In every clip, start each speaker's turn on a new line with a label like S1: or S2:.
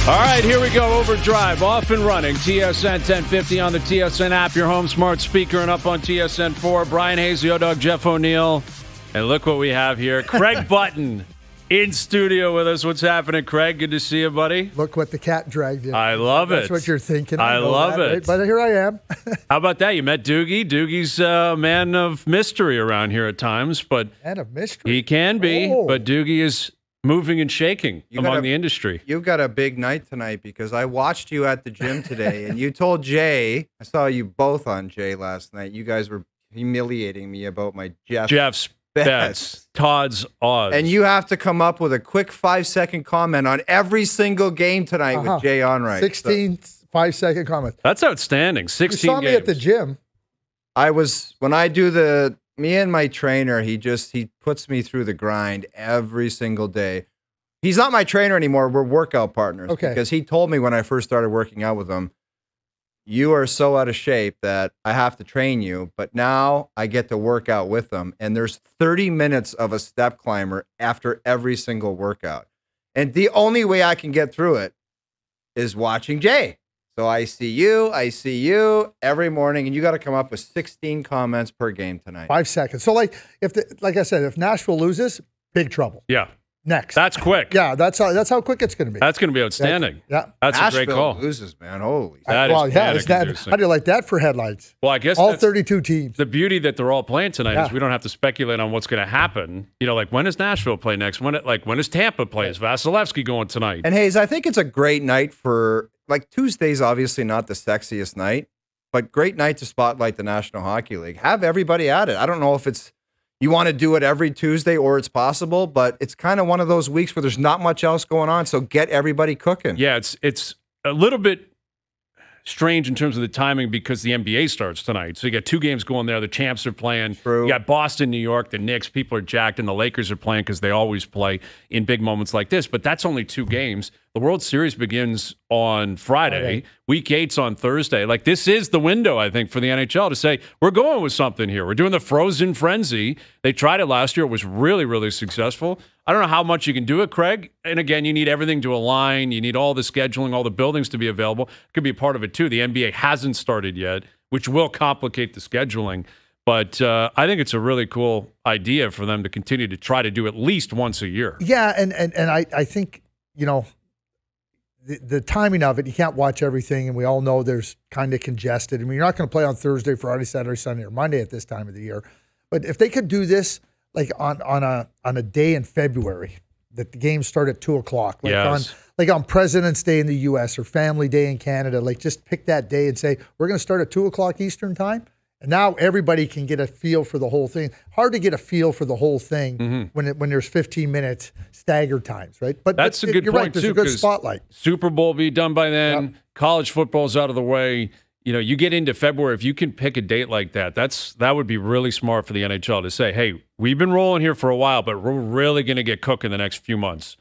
S1: All right, here we go. OverDrive, off and running. TSN 1050 on the TSN app, your home smart speaker, and up on TSN 4. Bryan Hayes, the O-Dog, Jeff O'Neill. And look what we have here. Craig Button in studio with us. What's happening, Craig? Good to see you, buddy.
S2: Look what the cat dragged in.
S1: I love it.
S2: That's what you're thinking.
S1: I love it.
S2: Right? But here I am.
S1: How about that? You met Doogie. Doogie's a man of mystery around here at times. But
S2: Man of mystery?
S1: He can be,
S2: Oh.
S1: but Doogie is moving and shaking among the industry.
S3: You've got a big night tonight because I watched you at the gym today, and you told Jay, I saw you both on Jay last night, you guys were humiliating me about my Jeff's bets,
S1: Todd's odds.
S3: and you have to come up with a quick 5-second comment on every single game tonight with Jay Onright.
S2: 16 5-second comments.
S1: That's outstanding. 16
S2: You saw me at the gym.
S3: When I do me and my trainer, he puts me through the grind every single day. He's not my trainer anymore. We're workout partners.
S2: Okay.
S3: Because he told me when I first started working out with him, you are so out of shape that I have to train you, but now I get to work out with them. And there's 30 minutes of a step climber after every single workout. And the only way I can get through it is watching Jay. So I see you every morning, and you got to come up with 16 comments per game tonight.
S2: 5 seconds. So, like I said, if Nashville loses, big trouble.
S1: Yeah.
S2: Next.
S1: That's quick.
S2: Yeah, that's how quick it's going to be.
S1: That's going to be outstanding.
S2: That's
S1: a great
S3: Nashville
S1: call.
S3: loses, man. Holy.
S1: That is panic-inducing.
S2: How do you like that for headlines?
S1: Well, I guess
S2: all
S1: that's
S2: 32 teams.
S1: the beauty that they're all playing tonight
S2: Yeah.
S1: is we don't have to speculate on what's going to happen. You know, like when does Nashville play next? When does Tampa play? Is Vasilevsky going tonight?
S3: And Hayes, I think it's a great night for, Tuesday's obviously not the sexiest night, but great night to spotlight the National Hockey League. Have everybody at it. I don't know if you want to do it every Tuesday or it's possible, but it's kind of one of those weeks where there's not much else going on, so get everybody cooking.
S1: Yeah, it's a little bit strange in terms of the timing because the NBA starts tonight. So you got two games going there. The champs are playing.
S3: True.
S1: You got Boston, New York, the Knicks. People are jacked, and the Lakers are playing because they always play in big moments like this. But that's only two games. The World Series begins on Friday. Week 8's on Thursday. This is the window, I think, for the NHL to say, we're going with something here. We're doing the Frozen Frenzy. They tried it last year. It was really, really successful. I don't know how much you can do it, Craig. And again, you need everything to align. You need all the scheduling, all the buildings to be available. It could be a part of it, too. The NBA hasn't started yet, which will complicate the scheduling. But I think it's a really cool idea for them to continue to try to do at least once a year.
S2: Yeah, and I think, the timing of it, you can't watch everything, and we all know there's kind of congested. I mean, you're not going to play on Thursday, Friday, Saturday, Sunday, or Monday at this time of the year. But if they could do this on a day in February, that the games start at 2:00, on President's Day in the U.S. or Family Day in Canada, just pick that day and say we're going to start at 2:00 Eastern time. And now everybody can get a feel for the whole thing. Hard to get a feel for the whole thing when there's 15-minute staggered times, right? But
S1: that's a good
S2: you're
S1: point,
S2: right. There's
S1: too,
S2: a good
S1: 'cause
S2: spotlight.
S1: Super Bowl be done by then.
S2: Yep.
S1: College football's out of the way. You get into February, if you can pick a date like that, that would be really smart for the NHL to say, hey, we've been rolling here for a while, but we're really going to get cooking the next few months.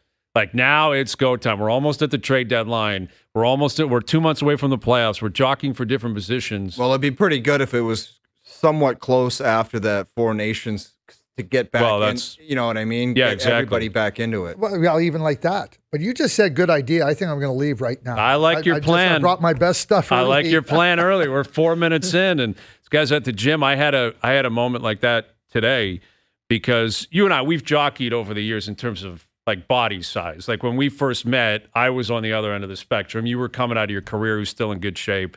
S1: Now it's go time. We're almost at the trade deadline. We're 2 months away from the playoffs. We're jockeying for different positions.
S3: Well, it'd be pretty good if it was somewhat close after that Four Nations to get back in. You know what I mean?
S1: Yeah,
S3: get
S1: exactly.
S3: everybody back into it.
S2: Well, even like that. But you just said good idea. I think I'm going to leave right now.
S1: I like your plan.
S2: I brought my best stuff early.
S1: I like your plan early. We're 4 minutes in, and this guy's at the gym. I had a moment like that today because you and I, we've jockeyed over the years in terms of body size. When we first met, I was on the other end of the spectrum. You were coming out of your career, who's still in good shape.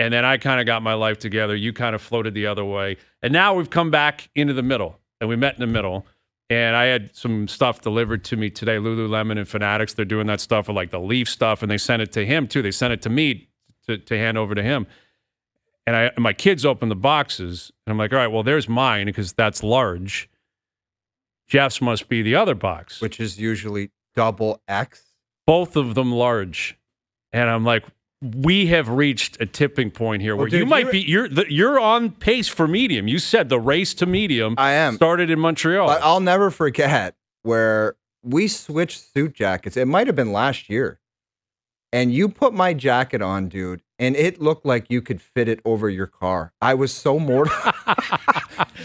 S1: And then I kind of got my life together. You kind of floated the other way. And now we've come back into the middle, and we met in the middle. And I had some stuff delivered to me today. Lululemon and Fanatics, they're doing that stuff with the Leaf stuff, and they sent it to him too. They sent it to me to hand over to him. And my kids opened the boxes, and I'm like, all right, well, there's mine because that's large. Jeff's must be the other box,
S3: Which is usually double X.
S1: both of them large. And I'm like, we have reached a tipping point here where
S3: dude,
S1: you might be you're on pace for medium. You said the race to medium
S3: I am.
S1: started in Montreal.
S3: But I'll never forget where we switched suit jackets. It might have been last year. And you put my jacket on, dude, and it looked like you could fit it over your car. I was so mortified.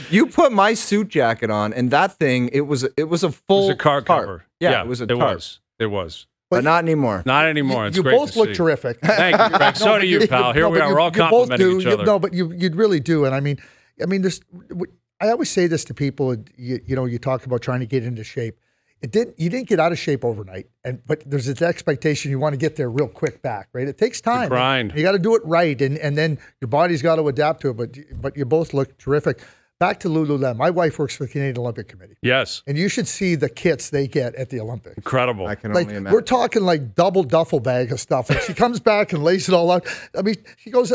S3: You put my suit jacket on, and that thing, it was a full
S1: It was a car
S3: tarp.
S1: cover.
S3: Yeah, it was a tarp.
S1: It was.
S3: but not anymore.
S1: Not anymore. It's
S2: you
S1: great
S2: both
S1: to
S2: look
S1: see.
S2: terrific.
S1: Thank you, Greg. So do you, pal. Here we are. We're all complimenting each other.
S2: But you'd really do. And I mean, this. I always say this to people. You talk about trying to get into shape. You didn't get out of shape overnight, but there's this expectation you want to get there real quick back, right? It takes time.
S1: The grind.
S2: You got to do it right, and then your body's got to adapt to it. But you both look terrific. Back to Lululemon. My wife works for the Canadian Olympic Committee.
S1: Yes.
S2: And you should see the kits they get at the Olympics.
S1: Incredible.
S3: I can
S2: Like,
S3: only imagine.
S2: we're talking like double duffel bag of stuff. And she comes back and lays it all out. I mean, she goes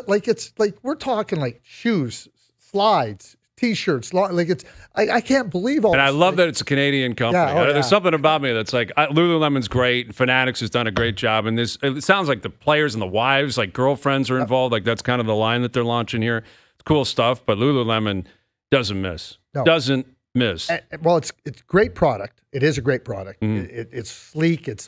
S2: we're talking like shoes, slides, T-shirts. Like I can't believe all
S1: And
S2: this.
S1: I love that it's a Canadian company.
S2: Yeah,
S1: There's something about me that's like, Lululemon's great. Fanatics has done a great job. And it sounds like the players and the wives, like girlfriends are involved. Like that's kind of the line that they're launching here. It's cool stuff, but Lululemon doesn't miss.
S2: No.
S1: Doesn't miss.
S2: Well, it's great product. It is a great product. It's sleek. It's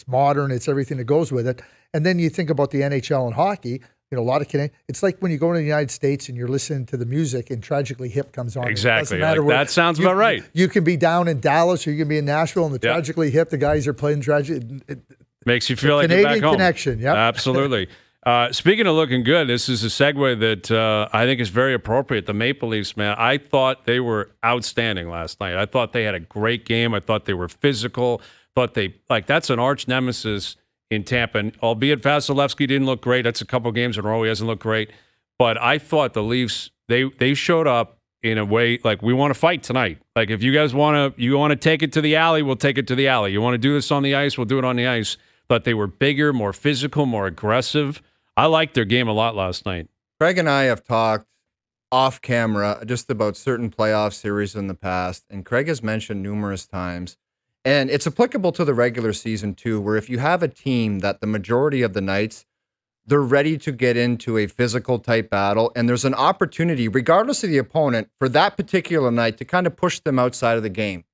S2: modern. It's everything that goes with it. And then you think about the NHL and hockey. A lot of Canadian. It's like when you go to the United States and you're listening to the music and Tragically Hip comes on.
S1: Exactly. That sounds about right.
S2: You can be down in Dallas or you can be in Nashville and the Tragically Hip, the guys are playing
S1: Makes you feel like
S2: Canadian
S1: you're back home.
S2: connection. Yep.
S1: Absolutely. Speaking of looking good, this is a segue that I think is very appropriate. The Maple Leafs, man, I thought they were outstanding last night. I thought they had a great game. I thought they were physical. Thought that's an arch nemesis in Tampa. And albeit Vasilevsky didn't look great. That's a couple games in a row he hasn't looked great. But I thought the Leafs, they showed up in a way like we want to fight tonight. Like if you guys want to take it to the alley, we'll take it to the alley. You want to do this on the ice, we'll do it on the ice. But they were bigger, more physical, more aggressive. I liked their game a lot last night.
S3: Craig and I have talked off camera just about certain playoff series in the past, and Craig has mentioned numerous times, and it's applicable to the regular season too, where if you have a team that the majority of the nights, they're ready to get into a physical type battle, and there's an opportunity, regardless of the opponent, for that particular night to kind of push them outside of the game.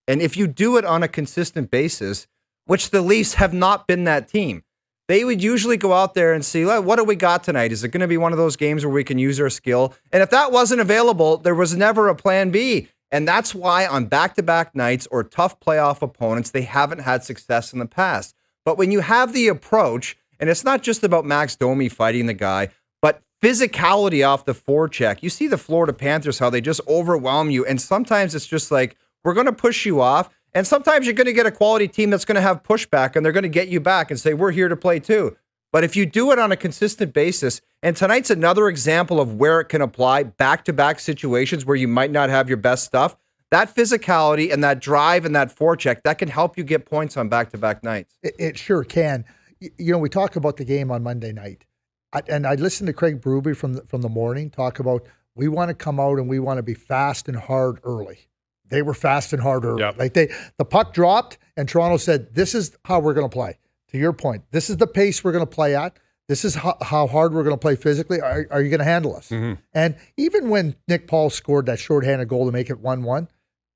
S3: And if you do it on a consistent basis, which the Leafs have not been that team, they would usually go out there and see, what do we got tonight? Is it going to be one of those games where we can use our skill? And if that wasn't available, there was never a plan B. And that's why on back-to-back nights or tough playoff opponents, they haven't had success in the past. But when you have the approach, and it's not just about Max Domi fighting the guy, but physicality off the forecheck. You see the Florida Panthers, how they just overwhelm you. And sometimes it's just like, we're going to push you off. And sometimes you're going to get a quality team that's going to have pushback, and they're going to get you back and say, we're here to play too. But if you do it on a consistent basis, and tonight's another example of where it can apply back-to-back situations where you might not have your best stuff, that physicality and that drive and that forecheck, that can help you get points on back-to-back nights.
S2: It sure can. We talk about the game on Monday night, and I listened to Craig Berube from the morning talk about we want to come out and we want to be fast and hard early. They were fast and hard early.
S1: Yep.
S2: Like the puck dropped, and Toronto said, "This is how we're going to play." To your point, this is the pace we're going to play at. This is how hard we're going to play physically. Are you going to handle us? Mm-hmm. And even when Nick Paul scored that shorthanded goal to make it 1-1,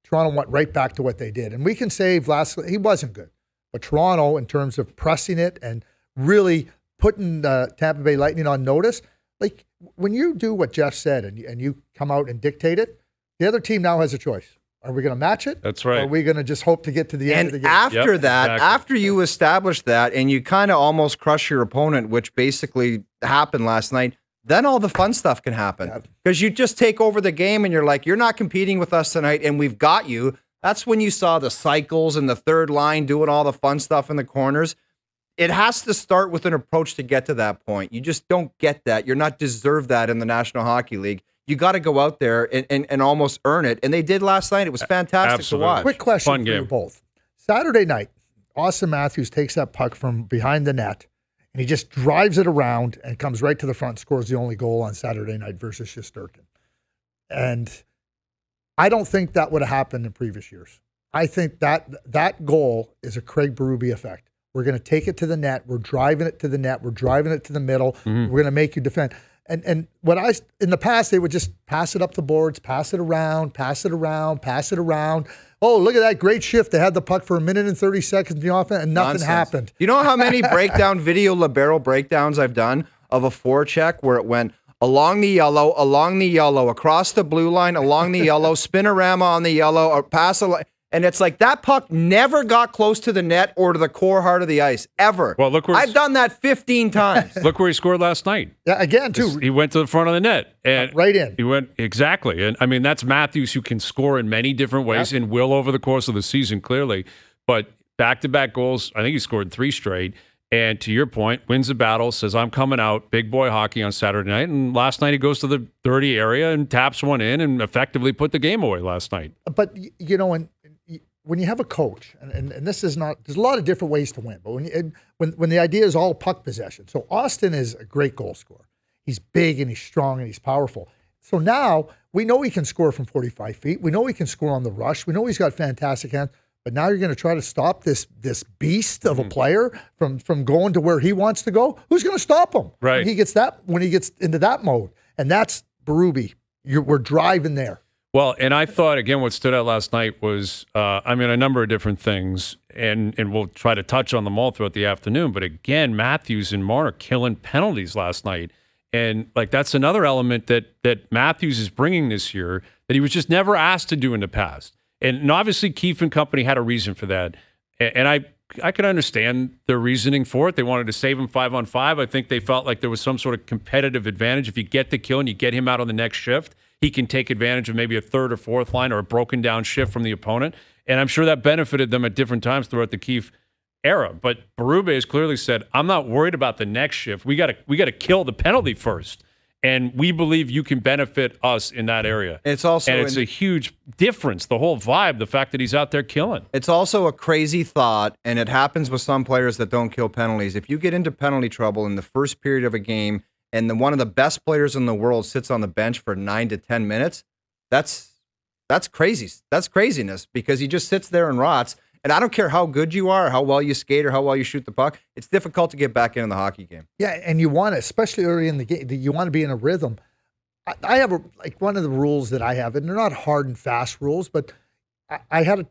S2: Toronto went right back to what they did. And we can say he wasn't good. But Toronto, in terms of pressing it and really putting the Tampa Bay Lightning on notice, like when you do what Jeff said and you come out and dictate it, the other team now has a choice. Are we going to match it?
S1: That's right.
S2: Or are we going to just hope to get to the end of the game?
S3: And after that,
S1: exactly.
S3: after you establish that and you kind of almost crush your opponent, which basically happened last night, then all the fun stuff can happen. Because you just take over the game and you're like, you're not competing with us tonight and we've got you. That's when you saw the cycles and the third line doing all the fun stuff in the corners. It has to start with an approach to get to that point. You just don't get that. You're not deserved that in the National Hockey League. You got to go out there and almost earn it. And they did last night. It was fantastic
S1: Absolutely.
S3: to watch.
S2: Quick question
S1: Fun
S2: for
S1: game.
S2: you both. Saturday night, Auston Matthews takes that puck from behind the net, and he just drives it around and comes right to the front, scores the only goal on Saturday night versus Shesterkin. And I don't think that would have happened in previous years. I think that goal is a Craig Berube effect. We're going to take it to the net. We're driving it to the net. We're driving it to the middle. Mm-hmm. We're going to make you defend. And what in the past, they would just pass it up the boards, pass it around, pass it around, pass it around. Oh, look at that great shift. They had the puck for 1 minute and 30 seconds in the offense, and nothing happened.
S3: You know how many video libero breakdowns I've done of a forecheck where it went along the yellow, across the blue line, along the yellow, spinorama on the yellow, or pass And it's like that puck never got close to the net or to the core heart of the ice, ever.
S1: Well, look where
S3: I've done that 15 times.
S1: Look where he scored last night.
S2: Yeah, again, too.
S1: He went to the front of the net. And
S2: right in.
S1: He went, exactly. And I mean, that's Matthews, who can score in many different ways and will over the course of the season, clearly. But back-to-back goals, I think he scored 3 straight. And to your point, wins the battle, says, I'm coming out, big boy hockey on Saturday night. And last night he goes to the dirty area and taps one in and effectively put the game away last night.
S2: But, when you have a coach, and this is not, there's a lot of different ways to win, but when the idea is all puck possession. So Auston is a great goal scorer. He's big and he's strong and he's powerful. So now we know he can score from 45 feet. We know he can score on the rush. We know he's got fantastic hands. But now you're going to try to stop this beast of a player from going to where he wants to go. Who's going to stop him?
S1: Right.
S2: When he gets into that mode, and that's Berube. We're driving there.
S1: Well, and I thought, again, what stood out last night was, a number of different things, and we'll try to touch on them all throughout the afternoon. But again, Matthews and Marner killing penalties last night. And that's another element that Matthews is bringing this year that he was just never asked to do in the past. And obviously, Keefe and company had a reason for that. And I can understand their reasoning for it. They wanted to save him 5-on-5. I think they felt like there was some sort of competitive advantage. If you get the kill and you get him out on the next shift, he can take advantage of maybe a third or fourth line or a broken down shift from the opponent. And I'm sure that benefited them at different times throughout the Keefe era. But Berube has clearly said, I'm not worried about the next shift. We got to kill the penalty first. And we believe you can benefit us in that area.
S3: It's also
S1: a huge difference, the whole vibe, the fact that he's out there killing.
S3: It's also a crazy thought, and it happens with some players that don't kill penalties. If you get into penalty trouble in the first period of a game and one of the best players in the world sits on the bench for 9 to 10 minutes, that's crazy. That's craziness, because he just sits there and rots. And I don't care how good you are, or how well you skate, or how well you shoot the puck. It's difficult to get back into the hockey game.
S2: Yeah, and you want to, especially early in the game, you want to be in a rhythm. I have one of the rules that I have, and they're not hard and fast rules, but I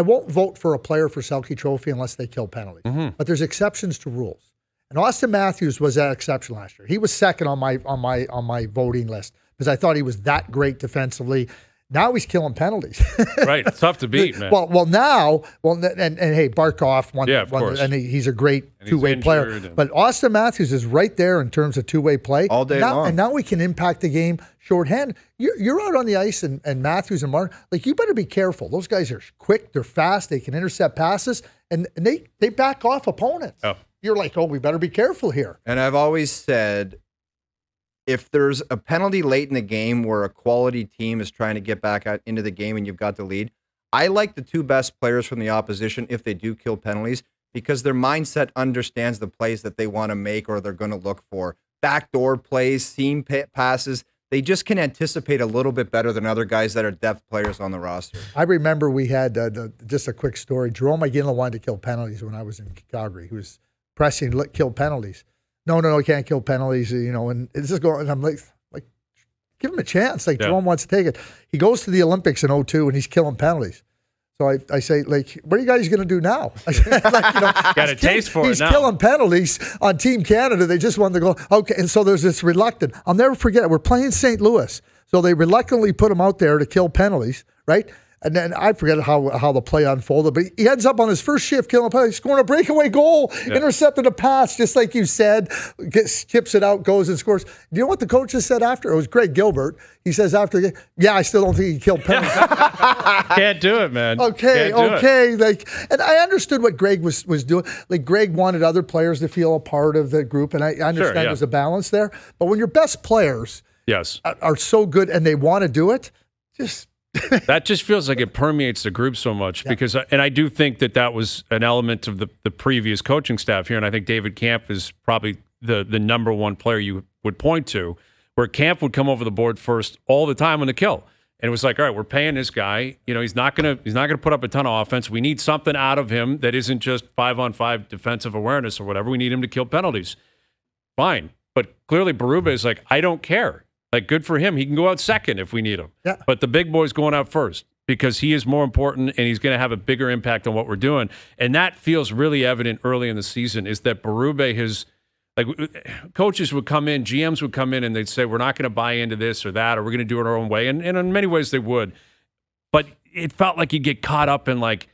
S2: won't vote for a player for Selke Trophy unless they kill penalties. Mm-hmm. But there's exceptions to rules, and Auston Matthews was that exception last year. He was second on my voting list because I thought he was that great defensively. Now he's killing penalties.
S1: Right. It's tough to beat, man.
S2: And hey, Barkov won,
S1: of course.
S2: and he's a great two-way player. But Auston Matthews is right there in terms of two-way play.
S3: All day long.
S2: And now we can impact the game shorthand. You're out on the ice, and Matthews and Martin, you better be careful. Those guys are quick, they're fast, they can intercept passes, and they back off opponents.
S1: Oh.
S2: You're like, we better be careful here.
S3: And I've always said, if there's a penalty late in the game where a quality team is trying to get back out into the game and you've got the lead, I like the 2 best players from the opposition if they do kill penalties, because their mindset understands the plays that they want to make or they're going to look for. Backdoor plays, seam passes, they just can anticipate a little bit better than other guys that are depth players on the roster.
S2: I remember we had, just a quick story, Jerome McGinley wanted to kill penalties when I was in Calgary. He was pressing to kill penalties. No, he can't kill penalties, and it's just going, and I'm like, give him a chance. Jerome wants to take it. He goes to the Olympics in 2002 and he's killing penalties. So I say, what are you guys going to do now?
S1: Got a taste for it now.
S2: He's killing penalties on Team Canada. They just won the goal. Okay, and so there's this reluctant. I'll never forget it. We're playing St. Louis. So they reluctantly put him out there to kill penalties, right? And then I forget how the play unfolded, but he ends up on his first shift killing a penalty, scoring a breakaway goal, intercepted a pass, just like you said, chips it out, goes and scores. Do you know what the coaches said after? It was Greg Gilbert. He says after the game, I still don't think he killed penalties.
S1: Can't do it, man.
S2: Okay. And I understood what Greg was doing. Greg wanted other players to feel a part of the group, and I understand there's a balance there. But when your best players are so good and they want to do it, just...
S1: That just feels like it permeates the group so much because, and I do think that was an element of the previous coaching staff here, and I think David Kampf is probably the number one player you would point to, where Kampf would come over the board first all the time on the kill, and it was like, all right, we're paying this guy, he's not gonna put up a ton of offense. We need something out of him that isn't just 5-on-5 defensive awareness or whatever. We need him to kill penalties. Fine, but clearly Berube is like, I don't care. Good for him. He can go out second if we need him. Yeah. But the big boy's going out first because he is more important and he's going to have a bigger impact on what we're doing. And that feels really evident early in the season is that Berube has, coaches would come in, GMs would come in and they'd say, we're not going to buy into this or that, or we're going to do it our own way. And in many ways they would. But it felt like you get caught up in like,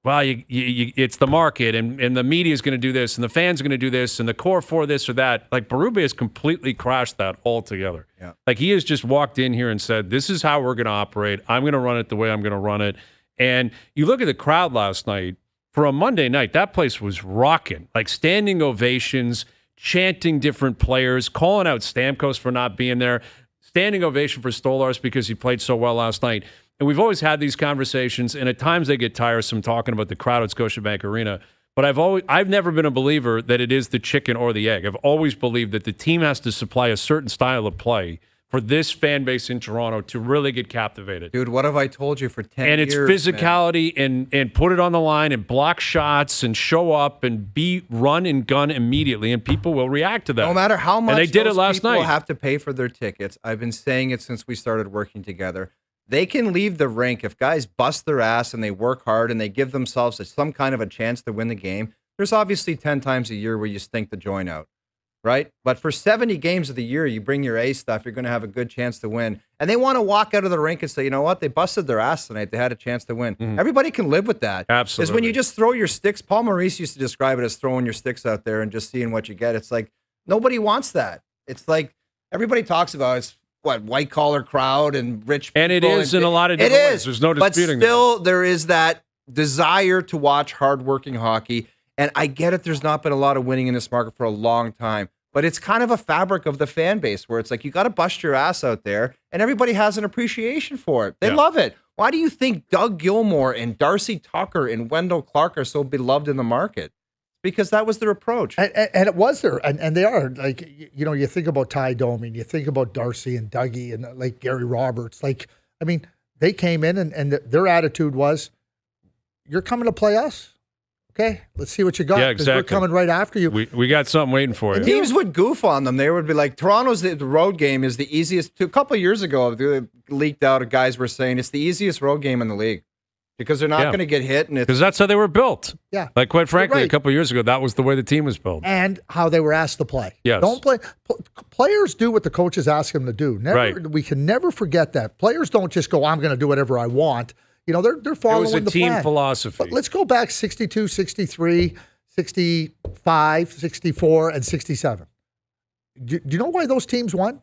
S1: well, it's the market and the media is going to do this and the fans are going to do this and the core for this or that. Like Berube has completely crashed that altogether.
S3: Yeah.
S1: Like he has just walked in here and said, this is how we're going to operate. I'm going to run it the way I'm going to run it. And you look at the crowd last night, for a Monday night, that place was rocking, like standing ovations, chanting different players, calling out Stamkos for not being there, standing ovation for Stolarz because he played so well last night. And we've always had these conversations, and at times they get tiresome talking about the crowd at Scotiabank Arena. But I've never been a believer that it is the chicken or the egg. I've always believed that the team has to supply a certain style of play for this fan base in Toronto to really get captivated.
S3: Dude, what have I told you for 10 years?
S1: And it's physicality and put it on the line and block shots and show up and run and gun immediately, and people will react to that.
S3: No matter how much
S1: and they did it last
S3: people
S1: night.
S3: have to pay for their tickets. I've been saying it since we started working together. They can leave the rink if guys bust their ass and they work hard and they give themselves some kind of a chance to win the game. There's obviously 10 times a year where you stink the joint out, right? But for 70 games of the year, you bring your A stuff, you're going to have a good chance to win. And they want to walk out of the rink and say, you know what? They busted their ass tonight. They had a chance to win. Mm-hmm. Everybody can live with that.
S1: Absolutely.
S3: Is when you just throw your sticks. Paul Maurice used to describe it as throwing your sticks out there and just seeing what you get. It's like nobody wants that. It's like everybody talks about it's white collar crowd and rich people.
S1: And it is in a lot of different ways. There's no disputing
S3: that. But still, there is that desire to watch hardworking hockey. And I get it. There's not been a lot of winning in this market for a long time. But it's kind of a fabric of the fan base where it's like you got to bust your ass out there, and everybody has an appreciation for it. They love it. Why do you think Doug Gilmour and Darcy Tucker and Wendell Clark are so beloved in the market? Because that was their approach.
S2: And it was there. And they are. Like, you know, you think about Ty Domi, you think about Darcy and Dougie and like Gary Roberts. Like, I mean, they came in and their attitude was, you're coming to play us? Okay, let's see what you got.
S1: Yeah, exactly.
S2: We're coming right after you.
S1: We got something waiting for you.
S3: Teams would goof on them. They would be like, Toronto's the road game is the easiest. A couple of years ago, they leaked out, guys were saying it's the easiest road game in the league because they're not going to get hit.
S1: Because that's how they were built.
S2: Yeah.
S1: Like, quite frankly, a couple of years ago, that was the way the team was built.
S2: And how they were asked to play.
S1: Yes.
S2: Don't play. Players do what the coaches ask them to do. We can never forget that. Players don't just go, I'm going to do whatever I want. You know, they're following the plan.
S1: It was a team philosophy.
S2: But let's go back 62, 63, 65, 64, and 67. Do you know why those teams won?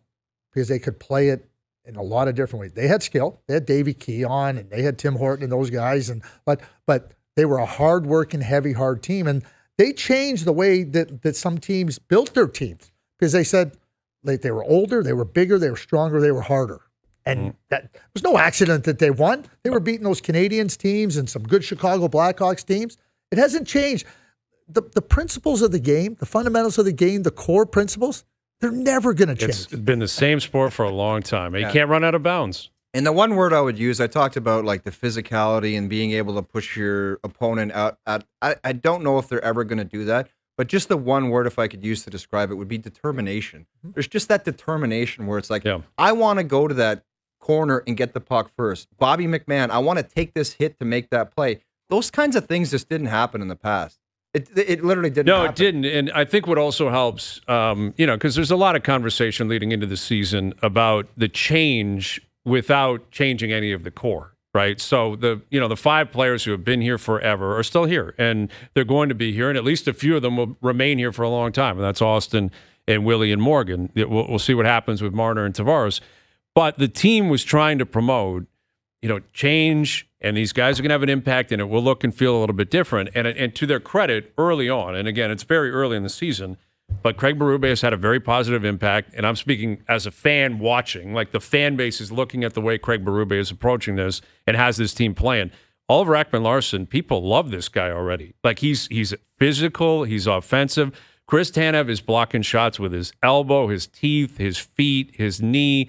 S2: Because they could play it in a lot of different ways. They had skill. They had Davey Keon, and they had Tim Horton and those guys. But they were a hard-working, hard team. And they changed the way that some teams built their teams because they said they were older, they were bigger, they were stronger, they were harder. And that was no accident that they won. They were beating those Canadiens teams and some good Chicago Blackhawks teams. It hasn't changed. The principles of the game, the fundamentals of the game, the core principles, they're never going to change.
S1: It's been the same sport for a long time. You can't run out of bounds.
S3: And the one word I would use, I talked about like the physicality and being able to push your opponent out. I don't know if they're ever going to do that, but just the one word, if I could use to describe it, would be determination. Mm-hmm. There's just that determination where it's like, I want to go to that corner and get the puck first. Bobby McMahon, I want to take this hit to make that play. Those kinds of things just didn't happen in the past. It literally didn't happen.
S1: No, it didn't. And I think what also helps, because there's a lot of conversation leading into the season about the change without changing any of the core, right? So the 5 players who have been here forever are still here, and they're going to be here, and at least a few of them will remain here for a long time, and that's Auston and Willie and Morgan. We'll see what happens with Marner and Tavares. But the team was trying to promote, change, and these guys are going to have an impact, and it will look and feel a little bit different. And to their credit, early on, and again, it's very early in the season, but Craig Berube has had a very positive impact, and I'm speaking as a fan watching. Like, the fan base is looking at the way Craig Berube is approaching this and has this team playing. Oliver Ekman-Larsson, people love this guy already. Like, he's physical, he's offensive. Chris Tanev is blocking shots with his elbow, his teeth, his feet, his knee.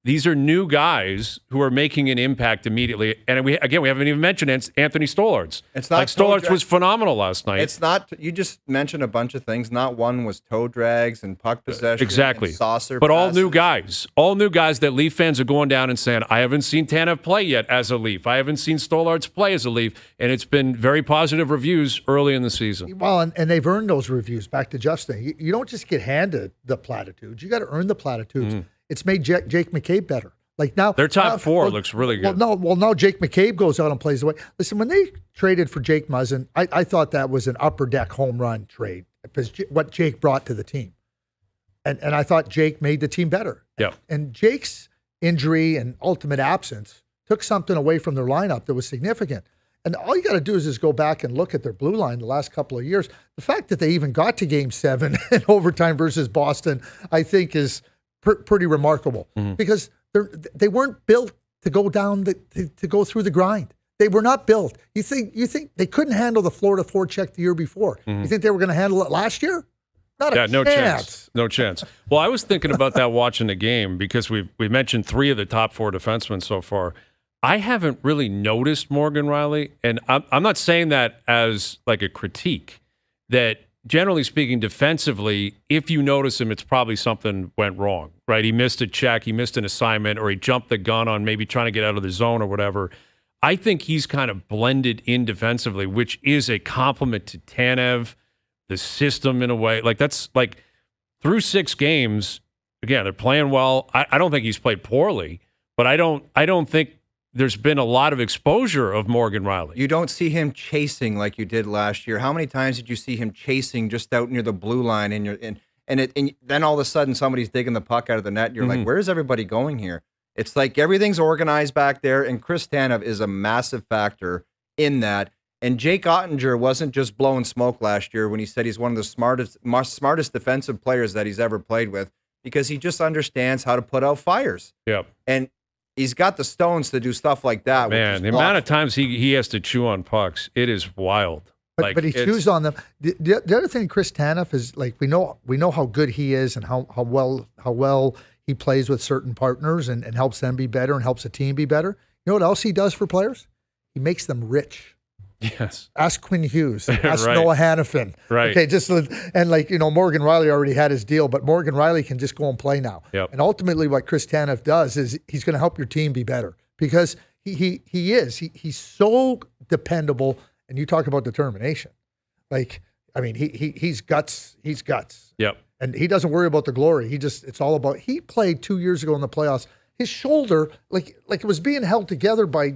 S1: These are new guys who are making an impact immediately. And we haven't even mentioned Anthony Stolarz.
S3: It's not
S1: Stolarz was phenomenal last night.
S3: It's not. You just mentioned a bunch of things. Not one was toe drags and puck possession.
S1: Exactly.
S3: And saucer
S1: but
S3: passes.
S1: all new guys that Leaf fans are going down and saying, I haven't seen Tanev play yet as a Leaf. I haven't seen Stolarz play as a Leaf. And it's been very positive reviews early in the season.
S2: Well, and they've earned those reviews. Back to Justin. You don't just get handed the platitudes. You got to earn the platitudes. Mm-hmm. It's made Jake McCabe better. Like now,
S1: Their top four looks really good.
S2: Well, now Jake McCabe goes out and plays away. Listen, when they traded for Jake Muzzin, I thought that was an upper deck home run trade because what Jake brought to the team. And I thought Jake made the team better.
S1: Yeah.
S2: And Jake's injury and ultimate absence took something away from their lineup that was significant. And all you got to do is just go back and look at their blue line the last couple of years. The fact that they even got to Game 7 in overtime versus Boston, I think is pretty remarkable because they weren't built to go down to go through the grind. They were not built. You think they couldn't handle the Florida forecheck the year before? You think they were going to handle it last year? Not a chance.
S1: No chance. Well, I was thinking about that watching the game because we mentioned 3 of the top 4 defensemen so far. I haven't really noticed Morgan Riley, and I'm not saying that as like a critique, that generally speaking defensively, if you notice him, it's probably something went wrong, right? He missed a check, he missed an assignment, or he jumped the gun on maybe trying to get out of the zone or whatever. I think he's kind of blended in defensively, which is a compliment to Tanev, the system in a way. Like that's like through 6 games, again, they're playing well. I don't think he's played poorly, but I don't think there's been a lot of exposure of Morgan Riley.
S3: You don't see him chasing like you did last year. How many times did you see him chasing just out near the blue line and then all of a sudden somebody's digging the puck out of the net and you're like, where's everybody going here? It's like everything's organized back there, and Chris Tanev is a massive factor in that. And Jake Ottinger wasn't just blowing smoke last year when he said he's one of the smartest defensive players that he's ever played with, because he just understands how to put out fires.
S1: Yep.
S3: And he's got the stones to do stuff like that.
S1: Man, the amount of times he has to chew on pucks, it is wild.
S2: But he chews on them. The other thing, Chris Tanev is like we know how good he is and how well he plays with certain partners and helps them be better and helps the team be better. You know what else he does for players? He makes them rich.
S1: Yes.
S2: Ask Quinn Hughes. Ask
S1: Right.
S2: Noah Hannafin.
S1: Right.
S2: Okay, Morgan Riley already had his deal, but Morgan Riley can just go and play now.
S1: Yep.
S2: And ultimately, what Chris Tanev does is he's going to help your team be better because he's so dependable. And you talk about determination. He's guts. He's guts.
S1: Yep.
S2: And he doesn't worry about the glory. It's all about. He played 2 years ago in the playoffs. His shoulder, like it was being held together by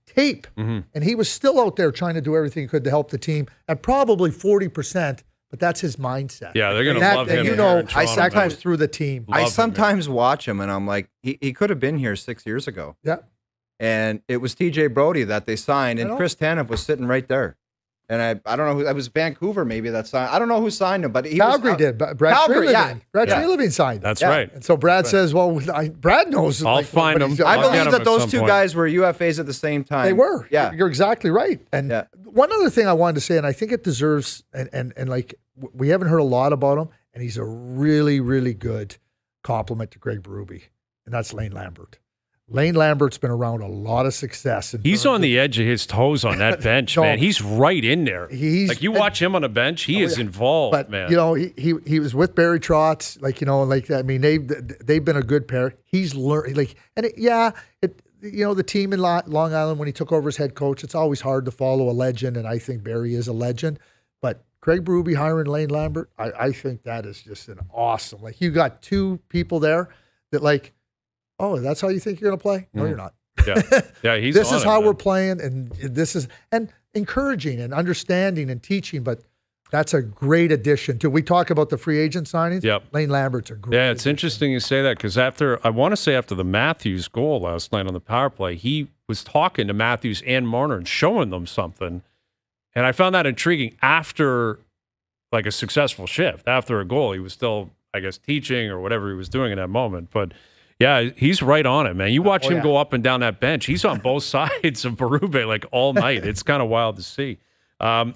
S2: tape, and he was still out there trying to do everything he could to help the team at probably 40%. But that's his mindset.
S1: Yeah, they're going to love him.
S2: I sometimes through the team.
S3: I sometimes watch him, and I'm like, he could have been here 6 years ago.
S2: Yeah.
S3: And it was TJ Brody that they signed, and Chris Tanev was sitting right there. And I don't know who, it was Vancouver maybe that signed. I don't know who signed him, but
S2: Calgary did. Brad Treliving signed.
S1: That's right.
S2: And so Brad says, well, Brad knows.
S1: I'll find him.
S3: I believe that those 2 guys were UFAs at the same time.
S2: They were.
S3: Yeah.
S2: You're exactly right. And one other thing I wanted to say, and I think it deserves, and we haven't heard a lot about him, and he's a really, really good compliment to Greg Berube, and that's Lane Lambert. Lane Lambert's been around a lot of success.
S1: He's on the edge of his toes on that bench, man. He's right in there. You watch him on a bench, he is involved,
S2: but,
S1: man.
S2: He was with Barry Trotz, they've been a good pair. He's learned, the team in Long Island when he took over as head coach, it's always hard to follow a legend, and I think Barry is a legend. But Craig Berube hiring Lane Lambert, I think that is just an awesome. You got 2 people there that oh, that's how you think you're going to play? No, you're not.
S1: Yeah, he's.
S2: This is how we're playing, and this is encouraging and understanding and teaching. But that's a great addition too. We talk about the free agent signings.
S1: Yep.
S2: Lane Lambert's a great.
S1: Yeah, it's interesting you say that because after the Matthews goal last night on the power play, he was talking to Matthews and Marner and showing them something, and I found that intriguing. After a successful shift, after a goal, he was still, I guess, teaching or whatever he was doing in that moment, but. Yeah, he's right on it, man. You watch him go up and down that bench. He's on both sides of Berube all night. It's kind of wild to see.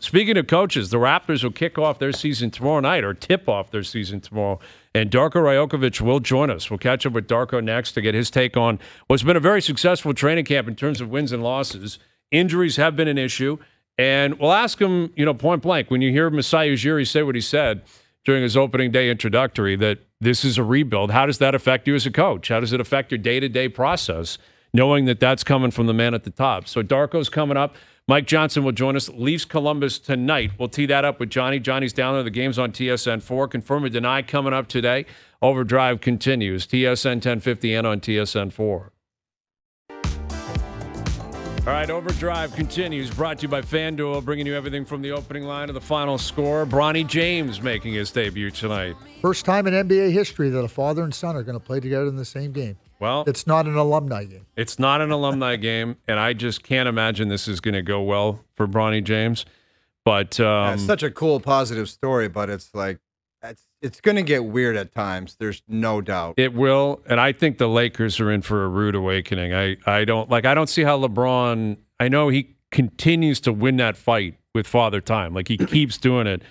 S1: Speaking of coaches, the Raptors will kick off their season tomorrow night or tip off their season tomorrow. And Darko Rajakovic will join us. We'll catch up with Darko next to get his take on what's been a very successful training camp in terms of wins and losses. Injuries have been an issue. And we'll ask him, point blank, when you hear Masai Ujiri say what he said during his opening day introductory, that this is a rebuild. How does that affect you as a coach? How does it affect your day-to-day process, knowing that that's coming from the man at the top? So Darko's coming up. Mike Johnson will join us. Leafs Columbus tonight. We'll tee that up with Johnny. Johnny's down there. The game's on TSN 4. Confirm or deny coming up today. OverDrive continues. TSN 1050 and on TSN 4. All right, OverDrive continues, brought to you by FanDuel, bringing you everything from the opening line to the final score. Bronny James making his debut tonight.
S2: First time in NBA history that a father and son are going to play together in the same game.
S1: Well,
S2: it's not an alumni game.
S1: It's not an alumni game, and I just can't imagine this is going to go well for Bronny James. But
S3: it's such a cool, positive story, but it's like it's going to get weird at times. There's no doubt
S1: it will, and I think the Lakers are in for a rude awakening. I don't see how LeBron. I know he continues to win that fight with Father Time. Like he keeps doing it.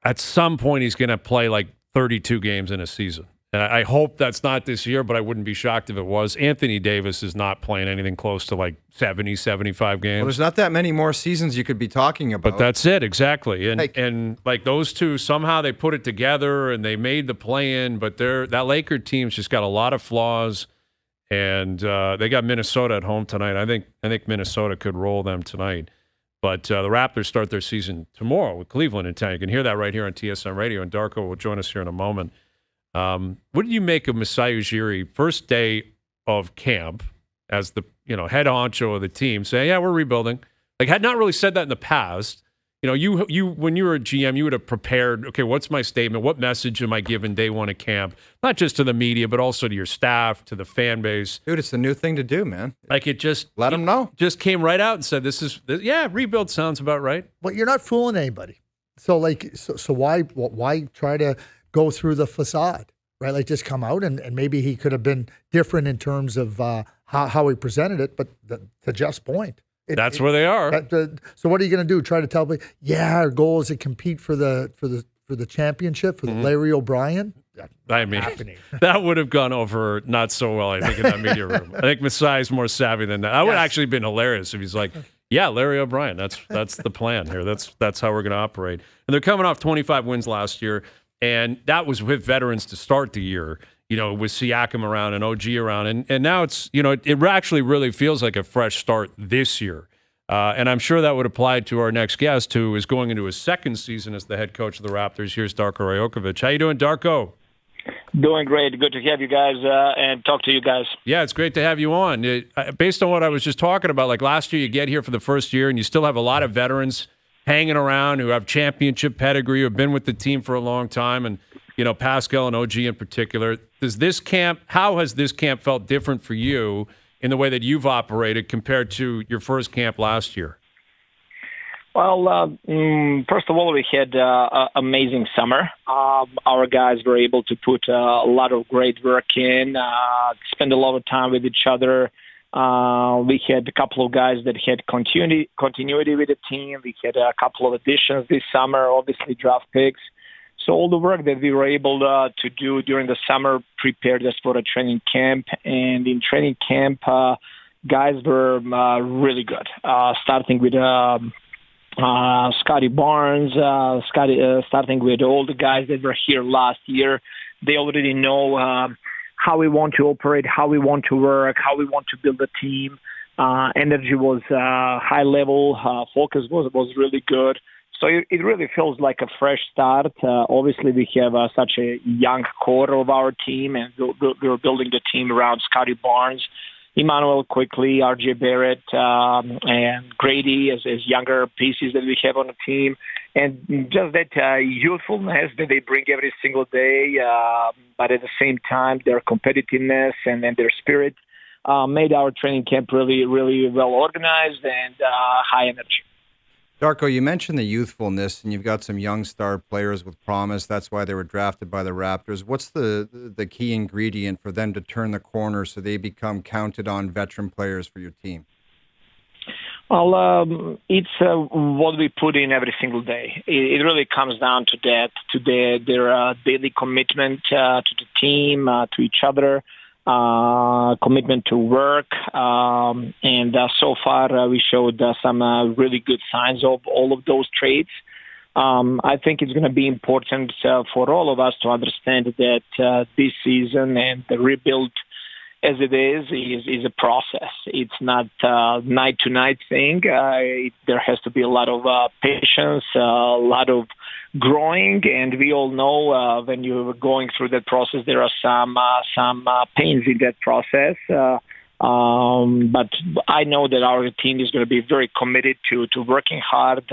S1: At some point, he's going to play like 32 games in a season. And I hope that's not this year, but I wouldn't be shocked if it was. Anthony Davis is not playing anything close to like 70, 75 games.
S3: Well, there's not that many more seasons you could be talking about.
S1: But that's it, exactly. And like those two, somehow they put it together and they made the play-in, but that Laker team's just got a lot of flaws, and they got Minnesota at home tonight. I think Minnesota could roll them tonight. But the Raptors start their season tomorrow with Cleveland in town. You can hear that right here on TSN Radio, and Darko will join us here in a moment. What did you make of Masai Ujiri first day of camp as the head honcho of the team saying, yeah, we're rebuilding? Like, had not really said that in the past. You when you were a GM, you would have prepared, okay, what's my statement? What message am I giving day one of camp? Not just to the media, but also to your staff, to the fan base.
S3: Dude, it's a new thing to do, man.
S1: Like it just
S3: let them know.
S1: Just came right out and said, yeah, rebuild sounds about right.
S2: But you're not fooling anybody. So why try to go through the facade, right? Like just come out and maybe he could have been different in terms of how he presented it. But to Jeff's point,
S1: that's where they are.
S2: So what are you going to do? Try to tell me, yeah, our goal is to compete for the championship for the Larry O'Brien.
S1: I mean, that would have gone over not so well, I think, in that media room. I think Masai's more savvy than that. That would actually have been hilarious if he's like, yeah, Larry O'Brien, that's the plan here. That's how we're going to operate. And they're coming off 25 wins last year, and that was with veterans to start the year, with Siakam around and OG around. And now it's, it actually really feels like a fresh start this year. And I'm sure that would apply to our next guest, who is going into his second season as the head coach of the Raptors. Here's Darko Rajakovic. How you doing, Darko?
S4: Doing great. Good to have you guys and talk to you guys.
S1: Yeah, it's great to have you on. Based on what I was just talking about, like last year you get here for the first year and you still have a lot of veterans hanging around who have championship pedigree, who have been with the team for a long time, and Pascal and OG in particular. How has this camp felt different for you in the way that you've operated compared to your first camp last year?
S4: Well, first of all, we had an amazing summer. Our guys were able to put a lot of great work in, spend a lot of time with each other. We had a couple of guys that had continuity with the team. We had a couple of additions this summer, obviously draft picks. So all the work that we were able to do during the summer prepared us for a training camp. And in training camp, guys were really good, starting with Scottie Barnes, starting with all the guys that were here last year. They already know how we want to operate, how we want to work, how we want to build a team. Energy was high level. Focus was really good. So it really feels like a fresh start. Obviously, we have such a young core of our team, and we're building the team around Scottie Barnes, Emmanuel Quickly, RJ Barrett, and Grady as younger pieces that we have on the team. And just that youthfulness that they bring every single day, but at the same time, their competitiveness and their spirit made our training camp really, really well organized and high energy.
S3: Darko, you mentioned the youthfulness, and you've got some young star players with promise. That's why they were drafted by the Raptors. What's the key ingredient for them to turn the corner so they become counted on veteran players for your team?
S4: Well, it's what we put in every single day. It really comes down to that, to their daily commitment to the team, to each other. Commitment to work, and so far we showed some really good signs of all of those traits. I think it's going to be important for all of us to understand that this season and the rebuild as it is a process. It's not a night-to-night thing. There has to be a lot of patience, a lot of growing, and we all know when you're going through that process, there are some pains in that process. But I know that our team is going to be very committed to working hard,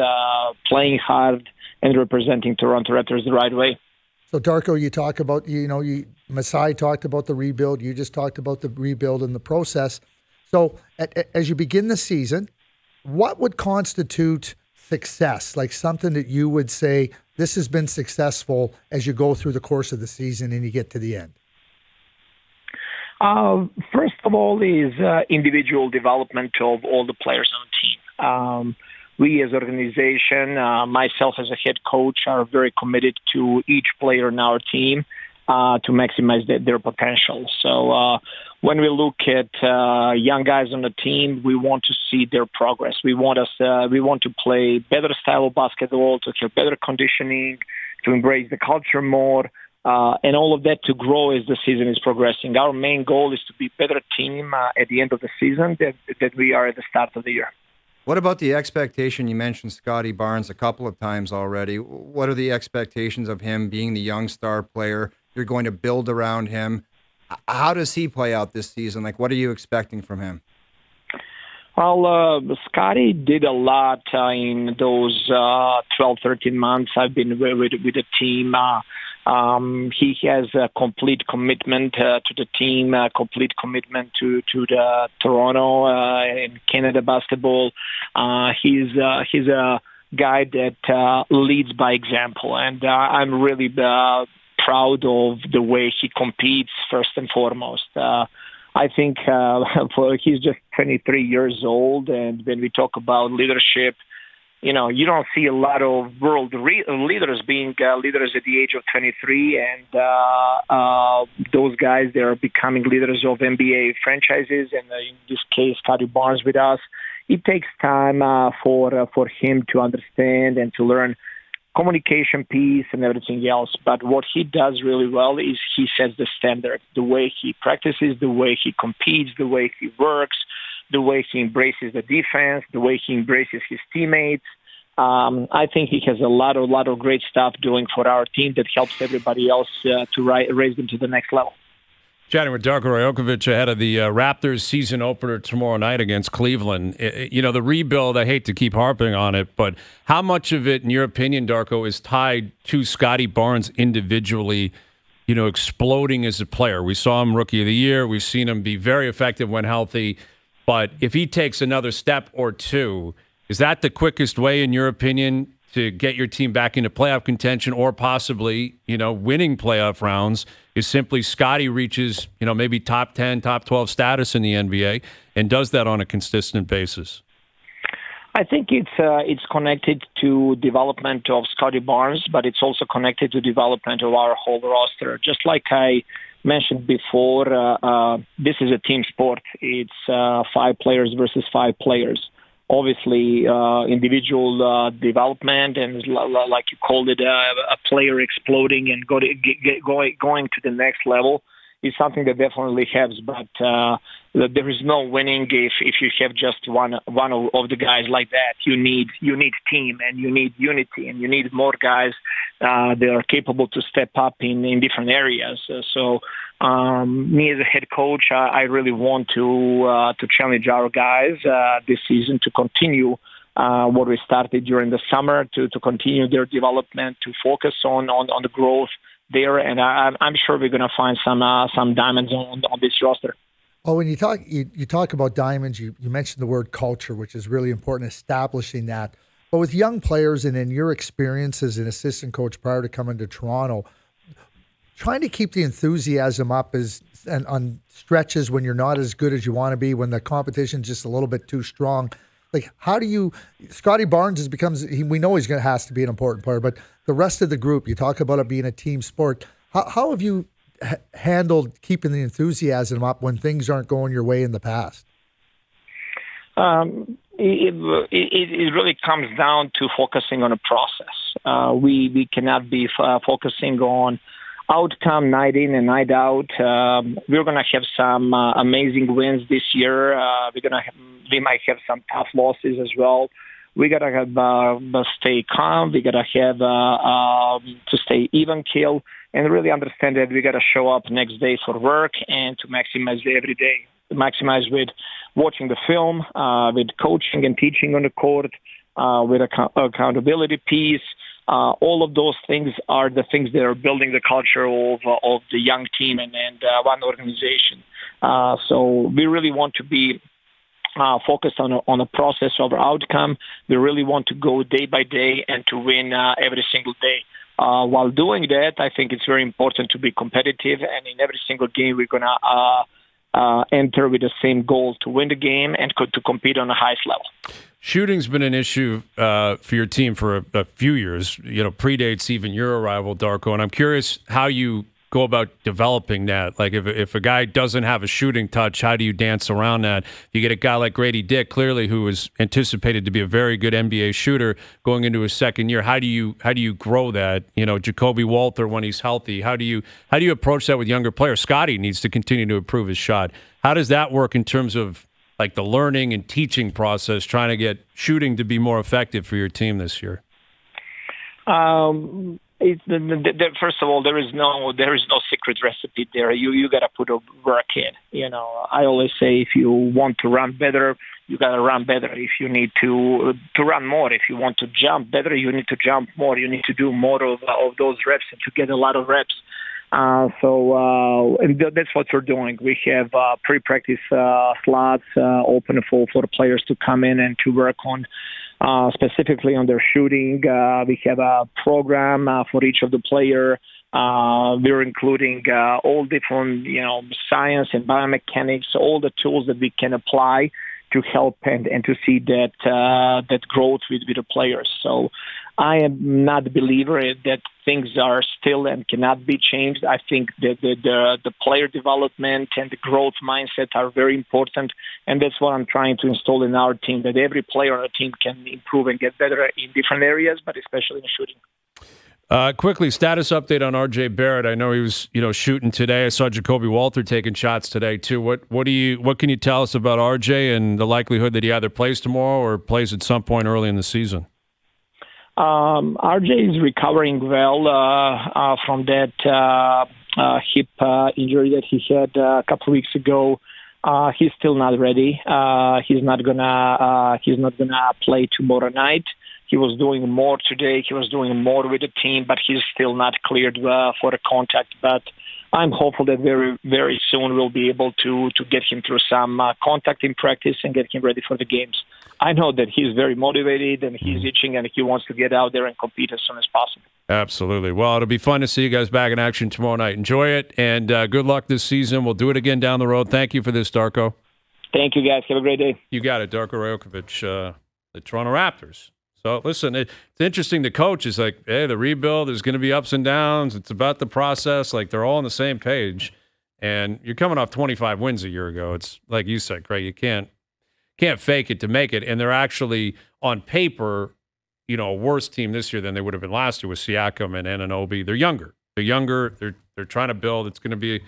S4: playing hard, and representing Toronto Raptors the right way.
S2: So, Darko, you talk about, Masai talked about the rebuild. You just talked about the rebuild and the process. So, as you begin the season, what would constitute success? Like something that you would say, this has been successful as you go through the course of the season and you get to the end?
S4: First of all is individual development of all the players on the team. We as an organization, myself as a head coach, are very committed to each player in our team to maximize their potential. So when we look at young guys on the team, we want to see their progress. We want to play better style of basketball, to have better conditioning, to embrace the culture more, and all of that to grow as the season is progressing. Our main goal is to be a better team at the end of the season than we are at the start of the year.
S3: What about the expectation? You mentioned Scottie Barnes a couple of times already. What are the expectations of him being the young star player? You're going to build around him. How does he play out this season? Like, what are you expecting from him?
S4: Well, Scottie did a lot in those 12, 13 months I've been with the team. He has a complete commitment to the team, a complete commitment to the Toronto and Canada basketball. He's a guy that leads by example, and I'm really proud of the way he competes first and foremost. I think he's just 23 years old, and when we talk about leadership, you don't see a lot of world leaders being leaders at the age of 23, and those guys, they are becoming leaders of NBA franchises, and in this case, Scottie Barnes with us. It takes time for him to understand and to learn communication piece and everything else. But what he does really well is he sets the standard. The way he practices, the way he competes, the way he works, the way he embraces the defense, the way he embraces his teammates. I think he has a lot of great stuff doing for our team that helps everybody else to raise them to the next level.
S1: Chatting with Darko Rajakovic ahead of the Raptors season opener tomorrow night against Cleveland. The rebuild, I hate to keep harping on it, but how much of it, in your opinion, Darko, is tied to Scottie Barnes individually, exploding as a player? We saw him Rookie of the Year. We've seen him be very effective when healthy. But if he takes another step or two, is that the quickest way, in your opinion, to get your team back into playoff contention or possibly, winning playoff rounds? Is simply Scottie reaches, maybe top 10, top 12 status in the NBA and does that on a consistent basis?
S4: I think it's connected to development of Scottie Barnes, but it's also connected to development of our whole roster. Just like I mentioned before, this is a team sport. It's 5 players versus 5 players. Obviously, individual development and, like you called it, a player exploding and going to the next level is something that definitely helps. But there is no winning if you have just one of the guys like that. You need team, and you need unity, and you need more guys that are capable to step up in different areas. So me as a head coach, I really want to challenge our guys this season to continue what we started during the summer, to continue their development, to focus on the growth there, and I'm sure we're going to find some diamonds on this roster.
S2: Oh, when you talk about diamonds, you mentioned the word culture, which is really important, establishing that. But with young players and in your experience as an assistant coach prior to coming to Toronto, trying to keep the enthusiasm up and on stretches when you're not as good as you want to be, when the competition's just a little bit too strong. Like, how do you? Scottie Barnes we know has to be an important player, but the rest of the group, you talk about it being a team sport. How have you handled keeping the enthusiasm up when things aren't going your way in the past?
S4: It really comes down to focusing on a process. We cannot be focusing on outcome night in and night out. We're going to have some amazing wins this year. We might have some tough losses as well. We got to have stay calm. We got to have to stay even keel and really understand that we got to show up next day for work and to maximize every day. maximize with watching the film, with coaching and teaching on the court, with accountability piece. All of those things are the things that are building the culture of the young team and one organization. So we really want to be focused on a process over outcome. We really want to go day by day and to win every single day. While doing that, I think it's very important to be competitive, and in every single game we're going to enter with the same goal to win the game and to compete on the highest level.
S1: Shooting's been an issue for your team for a few years, predates even your arrival, Darko, and I'm curious how you go about developing that. Like if a guy doesn't have a shooting touch, how do you dance around that? You get a guy like Grady Dick, clearly, who is anticipated to be a very good NBA shooter going into his second year. How do you grow that? Jacoby Walter when he's healthy. How do you approach that with younger players? Scottie needs to continue to improve his shot. How does that work in terms of like the learning and teaching process, trying to get shooting to be more effective for your team this year?
S4: First of all, there is no secret recipe there. You got to put a work in. I always say if you want to run better, you got to run better. If you need to run more, if you want to jump better, you need to jump more. You need to do more of those reps and to get a lot of reps. And that's what we're doing. We have pre-practice slots open for the players to come in and to work on. Specifically on their shooting. We have a program for each of the player. We're including all different, science and biomechanics, all the tools that we can apply to help and to see that growth with the players. So I am not a believer that things are still and cannot be changed. I think that the player development and the growth mindset are very important, and that's what I'm trying to install in our team, that every player on the team can improve and get better in different areas, but especially in shooting.
S1: Quickly, status update on R.J. Barrett. I know he was, shooting today. I saw Jacoby Walter taking shots today too. What can you tell us about R.J. and the likelihood that he either plays tomorrow or plays at some point early in the season?
S4: RJ is recovering well from that hip injury that he had a couple of weeks ago. He's still not ready. He's not gonna play tomorrow night. He was doing more today. He was doing more with the team, but he's still not cleared for a contact. But I'm hopeful that very, very soon we'll be able to get him through some contact in practice and get him ready for the games. I know that he's very motivated and he's itching and he wants to get out there and compete as soon as possible.
S1: Absolutely. Well, it'll be fun to see you guys back in action tomorrow night. Enjoy it, and good luck this season. We'll do it again down the road. Thank you for this, Darko.
S4: Thank you, guys. Have a great day.
S1: You got it, Darko Rajakovic, the Toronto Raptors. So, listen, it's interesting. The coach is like, hey, the rebuild, there's going to be ups and downs. It's about the process. Like, they're all on the same page. And you're coming off 25 wins a year ago. It's like you said, Craig, you can't fake it to make it. And they're actually, on paper, a worse team this year than they would have been last year with Siakam and Anunoby. They're younger. They're trying to build. It's going to be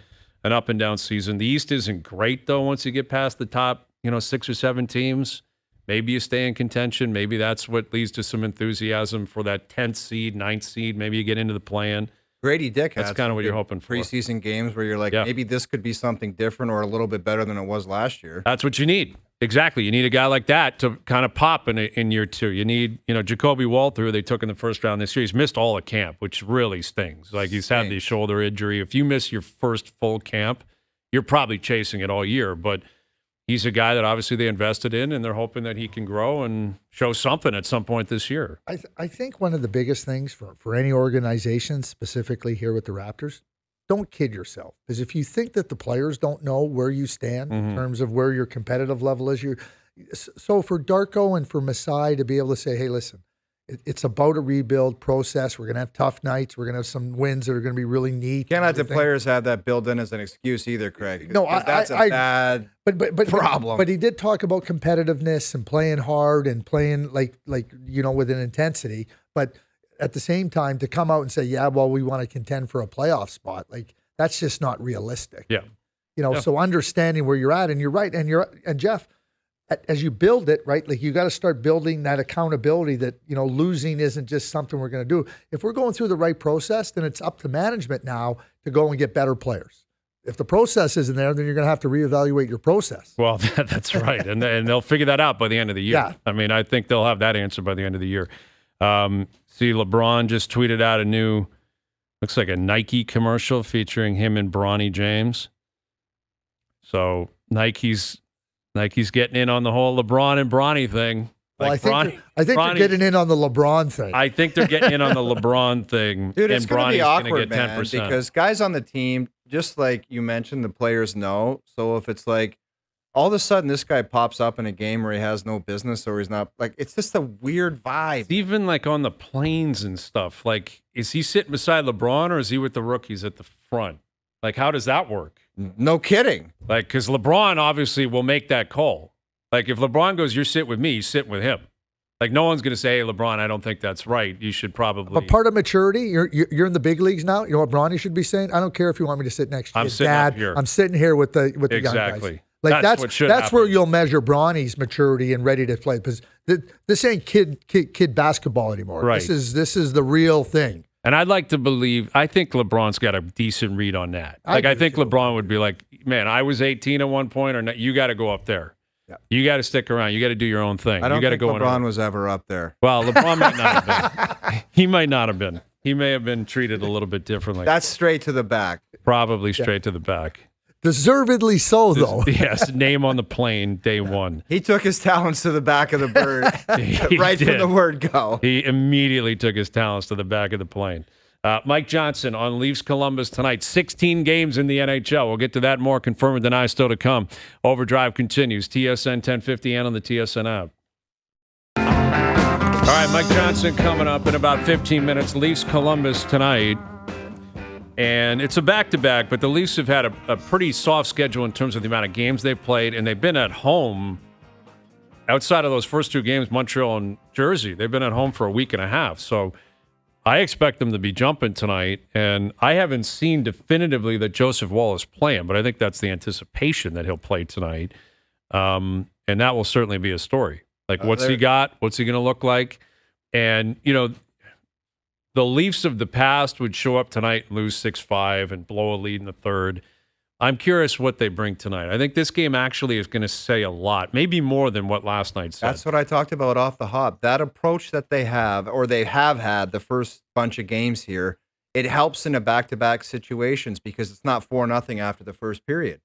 S1: an up and down season. The East isn't great, though, once you get past the top, 6 or 7 teams. Maybe you stay in contention. Maybe that's what leads to some enthusiasm for that 10th seed, 9th seed. Maybe you get into the play-in.
S3: Grady Dick has
S1: that's kind of what you're hoping for.
S3: Preseason games where you're like, maybe this could be something different or a little bit better than it was last year.
S1: That's what you need. Exactly. You need a guy like that to kind of pop in year 2. You need, Jacoby Walter, who they took in the first round this year. He's missed all of camp, which really stings. Like, he's had the shoulder injury. If you miss your first full camp, you're probably chasing it all year. But he's a guy that obviously they invested in, and they're hoping that he can grow and show something at some point this year.
S2: I think one of the biggest things for any organization, specifically here with the Raptors, don't kid yourself. Because if you think that the players don't know where you stand in terms of where your competitive level is, so for Darko and for Masai to be able to say, hey, listen, it's about a rebuild process. We're going to have tough nights. We're going to have some wins that are going to be really neat.
S3: Can't let the players have that built in as an excuse either, Craig.
S2: No,
S3: that's a bad problem.
S2: But he did talk about competitiveness and playing hard and playing like with an intensity. But at the same time, to come out and say, yeah, well, we want to contend for a playoff spot, like that's just not realistic.
S1: Yeah.
S2: So understanding where you're at, and you're right, and Jeff, as you build it, right, like you got to start building that accountability that, losing isn't just something we're going to do. If we're going through the right process, then it's up to management now to go and get better players. If the process isn't there, then you're going to have to reevaluate your process.
S1: Well, that's right. And they'll figure that out by the end of the year.
S2: Yeah.
S1: I mean, I think they'll have that answer by the end of the year. See, LeBron just tweeted out a new, looks like a Nike commercial featuring him and Bronny James. So Nike's getting in on the whole LeBron and Bronny thing.
S2: Well,
S1: Like
S2: I think they're getting in on the LeBron thing.
S1: I think they're getting in on the LeBron thing.
S3: Dude, it's
S1: and
S3: going to be
S1: Bronny's
S3: awkward,
S1: gonna get
S3: man,
S1: 10%.
S3: because guys on the team, just like you mentioned, the players know. So if it's like all of a sudden this guy pops up in a game where he has no business or he's not, like, it's just a weird vibe.
S1: Even like on the planes and stuff, like, is he sitting beside LeBron or is he with the rookies at the front? Like, how does that work?
S3: No kidding.
S1: Like, because LeBron obviously will make that call. Like, if LeBron goes, you're sitting with me, he's sitting with him. Like, no one's going to say, hey, LeBron, I don't think that's right. You should probably.
S2: But part of maturity, you're in the big leagues now. You know what Bronny should be saying? I don't care if you want me to sit next to you,
S1: I'm sitting
S2: Dad.
S1: up here.
S2: I'm sitting here with the young guys.
S1: Exactly.
S2: Like
S1: That's what should
S2: that's where
S1: happen.
S2: you'll measure Bronny's maturity and ready to play. Because this ain't kid basketball anymore.
S1: Right.
S2: This is the real thing.
S1: And I'd like to believe, I think LeBron's got a decent read on that.
S2: I
S1: Like, I
S2: do
S1: think
S2: too.
S1: LeBron would be like, man, I was 18 at one point, or not, you got to go up there.
S3: Yeah.
S1: You got to stick around. You got to do your own thing.
S3: I don't
S1: you got to
S3: think
S1: go in.
S3: LeBron was ever up there.
S1: Well, LeBron might not have been. He might not have been. He may have been treated a little bit differently.
S3: That's straight to the back.
S1: Probably straight to the back.
S2: Deservedly so, though.
S1: Yes, name on the plane, day one.
S3: He took his talents to the back of the bird
S1: He
S3: right
S1: did.
S3: from the word go.
S1: He immediately took his talents to the back of the plane. Mike Johnson on Leafs Columbus tonight. 16 games in the NHL. We'll get to that more. Confirm or deny still to come. Overdrive continues. TSN 1050 and on the TSN app. All right, Mike Johnson coming up in about 15 minutes. Leafs Columbus tonight. And it's a back-to-back, but the Leafs have had a pretty soft schedule in terms of the amount of games they've played, and they've been at home outside of those first two games, Montreal and Jersey. They've been at home for a week and a half. So I expect them to be jumping tonight, and I haven't seen definitively that Joseph Woll is playing, but I think that's the anticipation that he'll play tonight, and that will certainly be a story. Like, what's he got? What's he going to look like? And, you know, the Leafs of the past would show up tonight and lose 6-5 and blow a lead in the third. I'm curious what they bring tonight. I think this game actually is going to say a lot, maybe more than what last night said.
S3: That's what I talked about off the hop. That approach that they have, or they have had the first bunch of games here, it helps in a back-to-back situations because it's not 4-0 after the first period,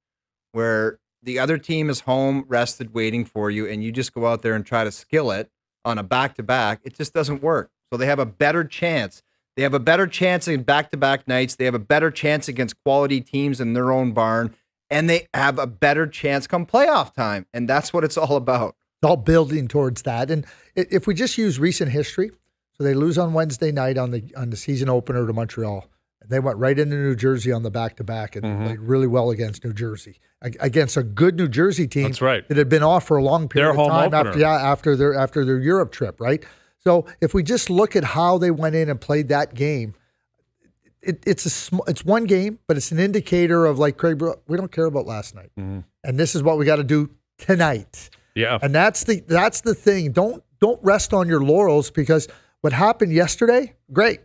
S3: where the other team is home, rested, waiting for you, and you just go out there and try to skill it on a back-to-back. It just doesn't work. So they have a better chance. They have a better chance in back-to-back nights. They have a better chance against quality teams in their own barn, and they have a better chance come playoff time. And that's what it's all about.
S2: It's all building towards that. And if we just use recent history, so they lose on Wednesday night on the season opener to Montreal. They went right into New Jersey on the back-to-back and played really well against New Jersey, against a good New Jersey team.
S1: That's right.
S2: That had been off for a long period
S1: Their
S2: of
S1: home
S2: time
S1: opener.
S2: after their Europe trip, right? So if we just look at how they went in and played that game, it's one game, but it's an indicator of, like, Craig, we don't care about last night, and this is what we got to do tonight.
S1: Yeah,
S2: And that's the thing. Don't rest on your laurels, because what happened yesterday, great,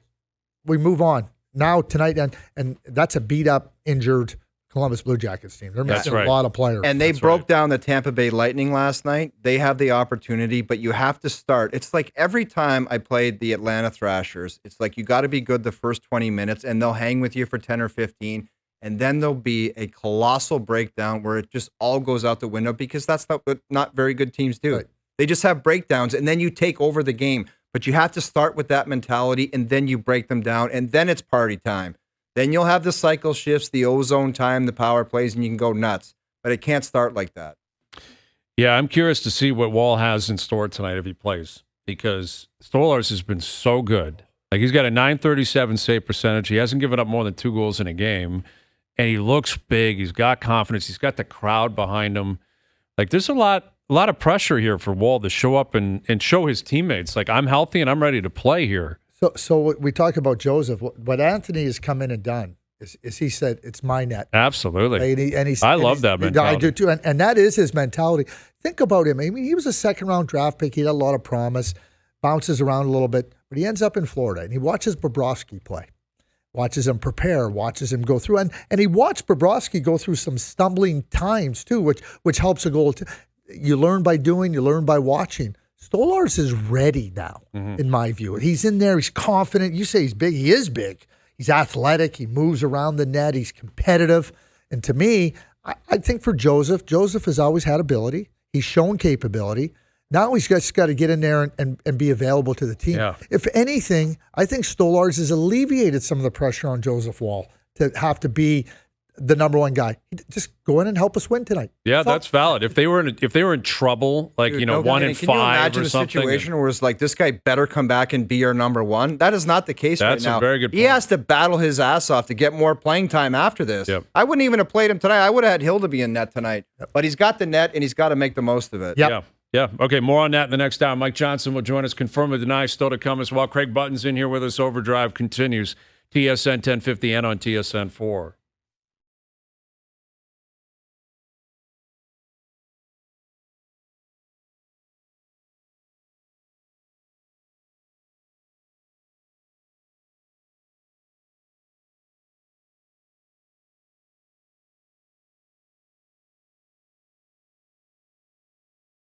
S2: we move on. Now tonight, and that's a beat up, injured Columbus Blue Jackets team. They're missing
S1: right.
S2: a lot of players.
S3: And they
S1: That's
S3: broke
S1: right.
S3: down the Tampa Bay Lightning last night. They have the opportunity, but you have to start. It's like every time I played the Atlanta Thrashers, it's like you got to be good the first 20 minutes, and they'll hang with you for 10 or 15, and then there'll be a colossal breakdown where it just all goes out the window, because that's what not very good teams do.
S2: Right.
S3: They just have breakdowns, and then you take over the game. But you have to start with that mentality, and then you break them down, and then it's party time. Then you'll have the cycle shifts, the ozone time, the power plays, and you can go nuts. But it can't start like that.
S1: Yeah, I'm curious to see what Woll has in store tonight if he plays, because Stolarz has been so good. Like, he's got a .937 save percentage. He hasn't given up more than 2 goals in a game, and he looks big. He's got confidence. He's got the crowd behind him. Like, there's a lot of pressure here for Woll to show up and show his teammates, like, I'm healthy and I'm ready to play here.
S2: So we talk about Joseph. What Anthony has come in and done is he said, it's my net.
S1: Absolutely.
S2: And
S1: I love that mentality.
S2: I do too. And that is his mentality. Think about him. I mean, he was a second-round draft pick. He had a lot of promise, bounces around a little bit, but he ends up in Florida, and he watches Bobrovsky play. watches him prepare, watches him go through. And he watched Bobrovsky go through some stumbling times too, which helps a goal. You learn by doing, you learn by watching. Stolarz is ready now, in my view. He's in there, he's confident. You say he's big, he is big. He's athletic, he moves around the net, he's competitive. And to me, I think for Joseph has always had ability. He's shown capability. Now he's just got to get in there and be available to the team.
S1: Yeah.
S2: If anything, I think Stolarz has alleviated some of the pressure on Joseph Woll to have to be the number one guy. Just go in and help us win tonight.
S1: Yeah, that's valid. If they were in trouble, like,
S3: Dude,
S1: 1 and 5
S3: can you imagine
S1: or
S3: a
S1: something.
S3: situation where it's like, this guy better come back and be our number one? That is not the case
S1: That's
S3: right now.
S1: a very good
S3: He
S1: point.
S3: has to battle his ass off to get more playing time after this.
S1: Yep.
S3: I wouldn't even have played him tonight. I would have had Hill to be in net tonight. But he's got the net, and he's got to make the most of it.
S2: Yep.
S1: Yeah. Okay, more on that in the next hour. Mike Johnson will join us, confirm or deny, still to come as well. Craig Button's in here with us. Overdrive continues. TSN 1050 and on TSN 4.